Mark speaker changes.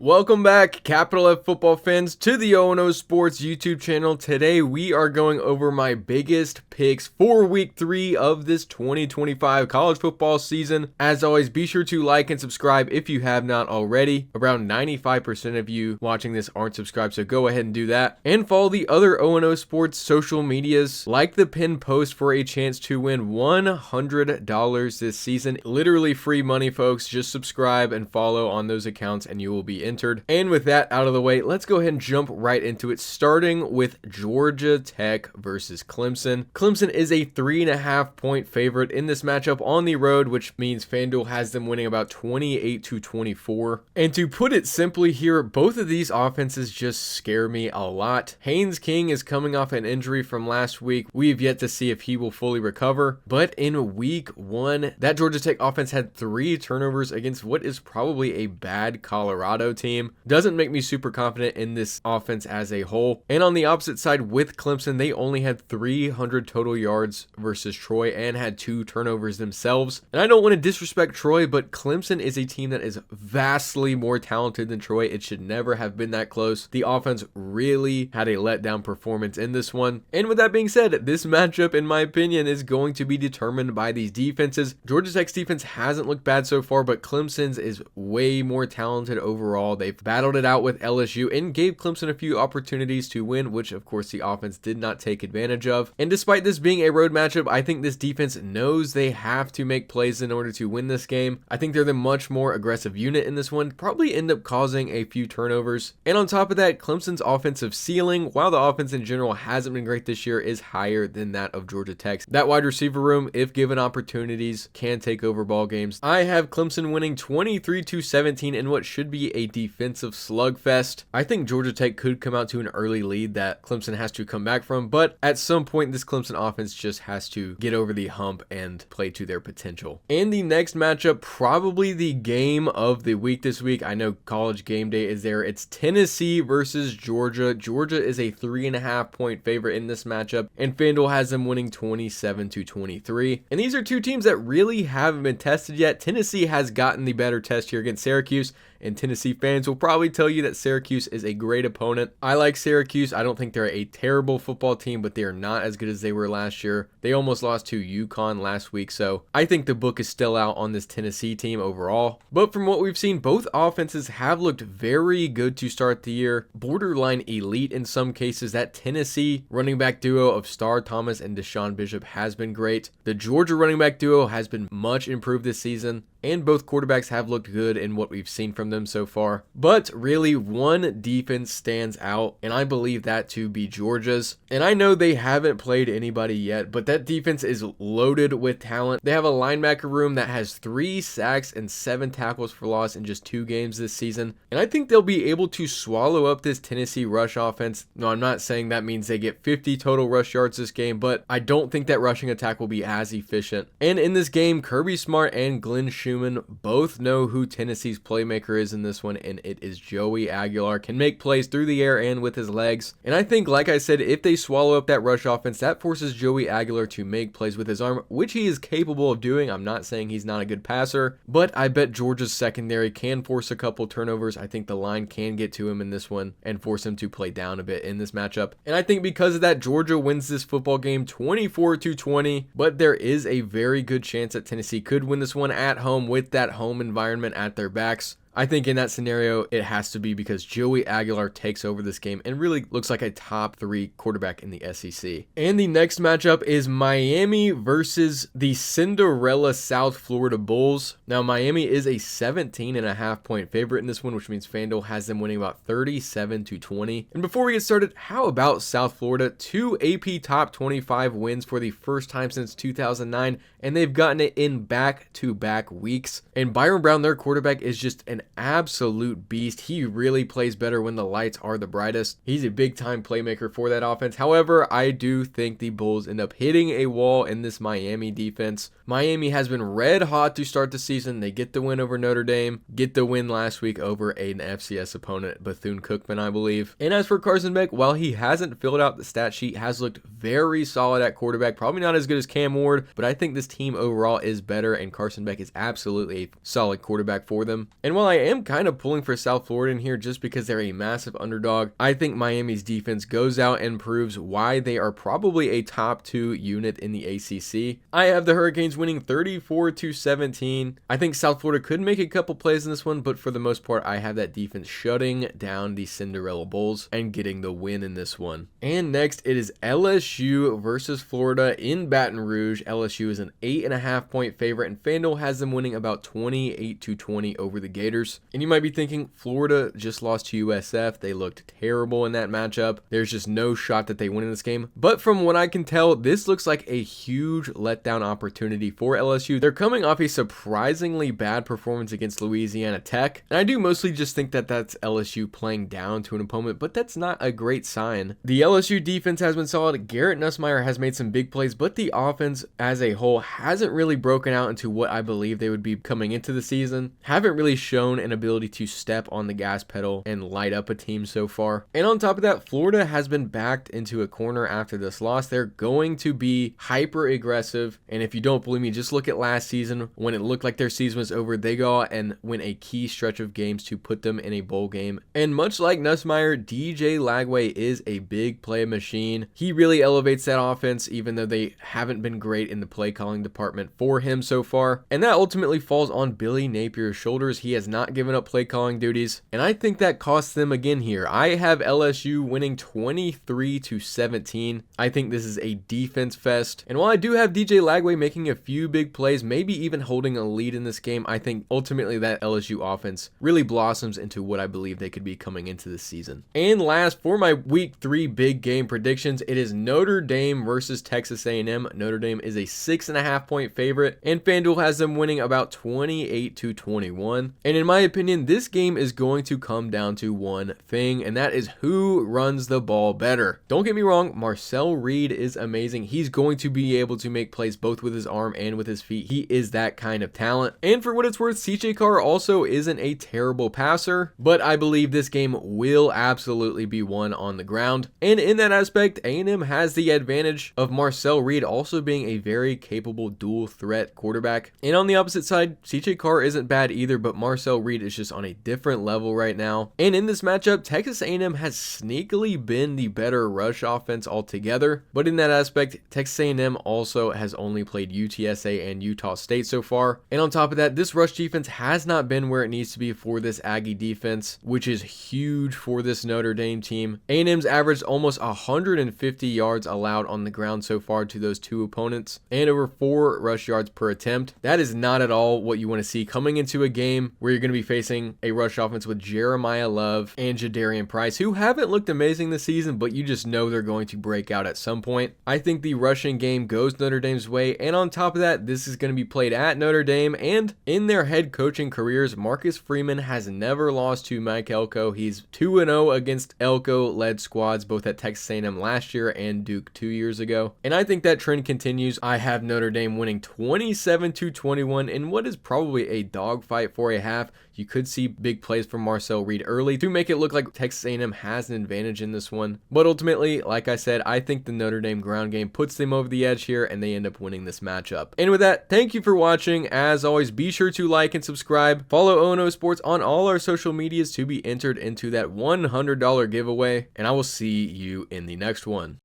Speaker 1: Welcome back, Capital F football fans, to the O&O Sports YouTube channel. Today we are going over my biggest picks for week 3 of this 2025 college football season. As always, be sure to like and subscribe if you have not already. Around 95% of you watching this aren't subscribed, so go ahead and do that. And follow the other O&O Sports social medias. Like the pinned post for a chance to win $100 this season. Literally free money, folks. Just subscribe and follow on those accounts and you will be entered. And with that out of the way, let's go ahead and jump right into it, starting with Georgia Tech versus Clemson. Clemson is a 3.5 point favorite in this matchup on the road, which means FanDuel has them winning about 28-24. And to put it simply here, both of these offenses just scare me a lot. Haynes King is coming off an injury from last week. We've yet to see if he will fully recover, but in week 1, that Georgia Tech offense had 3 turnovers against what is probably a bad Colorado team. Doesn't make me super confident in this offense as a whole. And on the opposite side with Clemson, they only had 300 total yards versus Troy and had 2 turnovers themselves. And I don't want to disrespect Troy, but Clemson is a team that is vastly more talented than Troy. It should never have been that close. The offense really had a letdown performance in this one. And with that being said, this matchup, in my opinion, is going to be determined by these defenses. Georgia Tech's defense hasn't looked bad so far, but Clemson's is way more talented overall. They've battled it out with LSU and gave Clemson a few opportunities to win, which of course the offense did not take advantage of. And despite this being a road matchup, I think this defense knows they have to make plays in order to win this game. I think they're the much more aggressive unit in this one, probably end up causing a few turnovers. And on top of that, Clemson's offensive ceiling, while the offense in general hasn't been great this year, is higher than that of Georgia Tech's. That wide receiver room, if given opportunities, can take over ball games. I have Clemson winning 23-17 in what should be a defensive slugfest. I think Georgia Tech could come out to an early lead that Clemson has to come back from, but at some point this Clemson offense just has to get over the hump and play to their potential. And the next matchup, probably the game of the week this week. I know College Game Day is there. It's Tennessee versus Georgia. Georgia is a 3.5 point favorite in this matchup, and FanDuel has them winning 27-23. And these are two teams that really haven't been tested yet. Tennessee has gotten the better test here against Syracuse, and Tennessee fans will probably tell you that Syracuse is a great opponent. I like Syracuse. I don't think they're a terrible football team, but they are not as good as they were last year. They almost lost to UConn last week, so I think the book is still out on this Tennessee team overall. But from what we've seen, both offenses have looked very good to start the year, borderline elite in some cases. That Tennessee running back duo of Star Thomas and Deshaun Bishop has been great. The Georgia running back duo has been much improved this season, and both quarterbacks have looked good in what we've seen from them so far. But really, one defense stands out, and I believe that to be Georgia's. And I know they haven't played anybody yet, but that defense is loaded with talent. They have a linebacker room that has 3 sacks and 7 tackles for loss in just 2 games this season. And I think they'll be able to swallow up this Tennessee rush offense. No, I'm not saying that means they get 50 total rush yards this game, but I don't think that rushing attack will be as efficient. And in this game, Kirby Smart and Glenn Schumann both know who Tennessee's playmaker is in this one, and it is Joey Aguilar. Can make plays through the air and with his legs. And I think, like I said, if they swallow up that rush offense, that forces Joey Aguilar to make plays with his arm, which he is capable of doing. I'm not saying he's not a good passer, but I bet Georgia's secondary can force a couple turnovers. I think the line can get to him in this one and force him to play down a bit in this matchup. And I think because of that, Georgia wins this football game 24-20, but there is a very good chance that Tennessee could win this one at home with that home environment at their backs. I think in that scenario, it has to be because Joey Aguilar takes over this game and really looks like a top 3 quarterback in the SEC. And the next matchup is Miami versus the Cinderella South Florida Bulls. Now, Miami is a 17.5 point favorite in this one, which means FanDuel has them winning about 37-20. And before we get started, how about South Florida? 2 AP top 25 wins for the first time since 2009, and they've gotten it in back-to-back weeks. And Byron Brown, their quarterback, is just an absolute beast. He really plays better when the lights are the brightest. He's a big time playmaker for that offense. However, I do think the Bulls end up hitting a wall in this Miami defense. Miami has been red hot to start the season. They get the win over Notre Dame, get the win last week over an FCS opponent, Bethune-Cookman, I believe. And as for Carson Beck, while he hasn't filled out the stat sheet, has looked very solid at quarterback. Probably not as good as Cam Ward, but I think this team overall is better, and Carson Beck is absolutely a solid quarterback for them. And while I am kind of pulling for South Florida in here just because they're a massive underdog. I think Miami's defense goes out and proves why they are probably a top 2 unit in the ACC. I have the Hurricanes winning 34-17. I think South Florida could make a couple plays in this one, but for the most part, I have that defense shutting down the Cinderella Bulls and getting the win in this one. And next, it is LSU versus Florida in Baton Rouge. LSU is an 8.5-point favorite, and FanDuel has them winning about 28-20 over the Gators. And you might be thinking, Florida just lost to USF. They looked terrible in that matchup. There's just no shot that they win in this game. But from what I can tell, this looks like a huge letdown opportunity for LSU. They're coming off a surprisingly bad performance against Louisiana Tech. And I do mostly just think that that's LSU playing down to an opponent, but that's not a great sign. The LSU defense has been solid. Garrett Nussmeier has made some big plays, but the offense as a whole hasn't really broken out into what I believe they would be coming into the season. Haven't really shown an ability to step on the gas pedal and light up a team so far. And on top of that, Florida has been backed into a corner after this loss. They're going to be hyper aggressive. And if you don't believe me, just look at last season when it looked like their season was over. They go out and win a key stretch of games to put them in a bowl game. And much like Nussmeier, DJ Lagway is a big play machine. He really elevates that offense, even though they haven't been great in the play calling department for him so far. And that ultimately falls on Billy Napier's shoulders. He has not given up play calling duties. And I think that costs them again here. I have LSU winning 23-17. I think this is a defense fest. And while I do have DJ Lagway making a few big plays, maybe even holding a lead in this game, I think ultimately that LSU offense really blossoms into what I believe they could be coming into this season. And last, for my week 3 big game predictions, it is Notre Dame versus Texas A&M. Notre Dame is a 6.5-point favorite, and FanDuel has them winning about 28-21. And in my opinion, this game is going to come down to one thing, and that is who runs the ball better. Don't get me wrong, Marcel Reed is amazing. He's going to be able to make plays both with his arm and with his feet. He is that kind of talent. And for what it's worth, CJ Carr also isn't a terrible passer, but I believe this game will absolutely be won on the ground. And in that aspect, A&M has the advantage of Marcel Reed also being a very capable dual threat quarterback. And on the opposite side, CJ Carr isn't bad either, but Marcel Reed is just on a different level right now. And in this matchup, Texas A&M has sneakily been the better rush offense altogether. But in that aspect, Texas A&M also has only played UTSA and Utah State so far. And on top of that, this rush defense has not been where it needs to be for this Aggie defense, which is huge for this Notre Dame team. A&M's averaged almost 150 yards allowed on the ground so far to those two opponents, and over 4 rush yards per attempt. That is not at all what you want to see coming into a game where you're going to be facing a rush offense with Jeremiah Love and Jadarian Price, who haven't looked amazing this season, but you just know they're going to break out at some point. I think the rushing game goes Notre Dame's way, and on top of that, this is going to be played at Notre Dame, and in their head coaching careers, Marcus Freeman has never lost to Mike Elko. He's 2-0 against Elko-led squads, both at Texas A&M last year and Duke 2 years ago, and I think that trend continues. I have Notre Dame winning 27-21 in what is probably a dogfight for a half. You could see big plays from Marcel Reed early to make it look like Texas A&M has an advantage in this one. But ultimately, like I said, I think the Notre Dame ground game puts them over the edge here, and they end up winning this matchup. And with that, thank you for watching. As always, be sure to like and subscribe. Follow O&O Sports on all our social medias to be entered into that $100 giveaway, and I will see you in the next one.